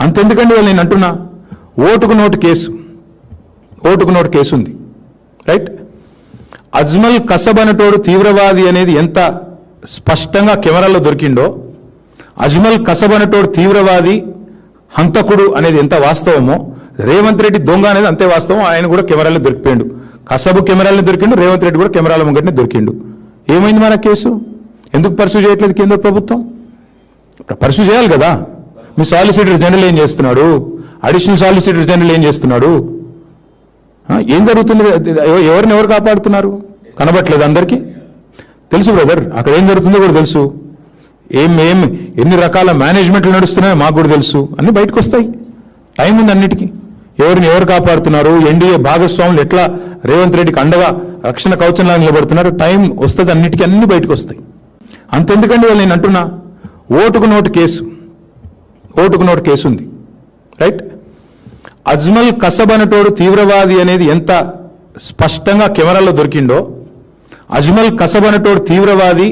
అంతెందుకండి వాళ్ళు నేను అంటున్నా ఓటుకు నోటు కేసు ఉంది రైట్. అజ్మల్ కసబ్ అనేటోడు తీవ్రవాది అనేది ఎంత స్పష్టంగా కెమెరాలో దొరికిండో, అజ్మల్ కసబ్ అనేటోడు తీవ్రవాది హంతకుడు అనేది ఎంత వాస్తవమో, రేవంత్ రెడ్డి దొంగ అనేది అంతే వాస్తవం. ఆయన కూడా కెమెరాలో దొరికిపోయాడు. కసబు కెమెరాలో దొరికిండు, రేవంత్ రెడ్డి కూడా కెమెరాల ముంగటనే దొరికిండు. ఏమైంది మన కేసు? ఎందుకు పర్సూ చేయట్లేదు కేంద్ర ప్రభుత్వం? పర్సూ చేయాలి కదా. మీ సాలిసిటర్ జనరల్ ఏం చేస్తున్నాడు? అడిషనల్ సాలిసిటర్ జనరల్ ఏం చేస్తున్నాడు? ఏం జరుగుతుంది? ఎవరు కాపాడుతున్నారు? కనబట్లేదు అందరికీ? తెలుసు బ్రదర్, అక్కడ ఏం జరుగుతుందో కూడా తెలుసు. ఎన్ని రకాల మేనేజ్మెంట్లు నడుస్తున్నాయో మాకు కూడా తెలుసు. అన్ని బయటకు వస్తాయి. టైం ఉంది అన్నిటికీ. ఎవరు కాపాడుతున్నారు, ఎన్డీఏ భాగస్వాములు ఎట్లా రేవంత్ రెడ్డికి అండగా రక్షణ కవచంలా నిలబడుతున్నారు, టైం వస్తుంది అన్నిటికీ, అన్ని బయటకు వస్తాయి. అంతెందుకండి వాళ్ళు నేను అంటున్నా ఓటుకు నోటు కేసు ఉంది రైట్. అజ్మల్ కసబ్ అనేటోడు తీవ్రవాది అనేది ఎంత స్పష్టంగా కెమెరాలో దొరికిండో, అజ్మల్ కసబ్ అనేటోడు తీవ్రవాది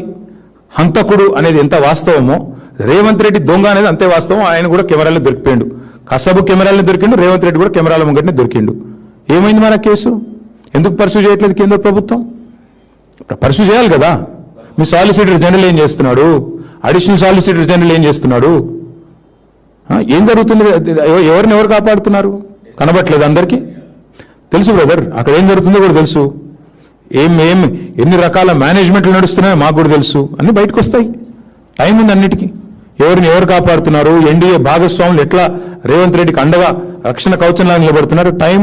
హంతకుడు అనేది ఎంత వాస్తవమో, రేవంత్ రెడ్డి దొంగ అనేది అంతే వాస్తవం. ఆయన కూడా కెమెరాలో దొరికిపోయాడు. కసబు కెమెరాలో దొరికిండు, రేవంత్ రెడ్డి కూడా కెమెరాల ముంగటనే దొరికిండు. ఏమైంది మన కేసు? ఎందుకు పర్సూ చేయట్లేదు కేంద్ర ప్రభుత్వం? పర్సూ చేయాలి కదా. మీ సాలిసిటర్ జనరల్ ఏం చేస్తున్నాడు? అడిషనల్ సాలిసిటర్ జనరల్ ఏం చేస్తున్నాడు? ఏం జరుగుతుంది? ఎవరు కాపాడుతున్నారు? కనబట్లేదు అందరికీ? తెలుసు బ్రదర్, అక్కడ ఏం జరుగుతుందో కూడా తెలుసు. ఎన్ని రకాల మేనేజ్మెంట్లు నడుస్తున్నాయో మాకు కూడా తెలుసు. అన్ని బయటకు వస్తాయి. టైం ఉంది అన్నిటికీ. ఎవరు కాపాడుతున్నారు, ఎన్డీఏ భాగస్వాములు ఎట్లా రేవంత్ రెడ్డికి అండగా రక్షణ కవచంలా నిలబడుతున్నారు, టైం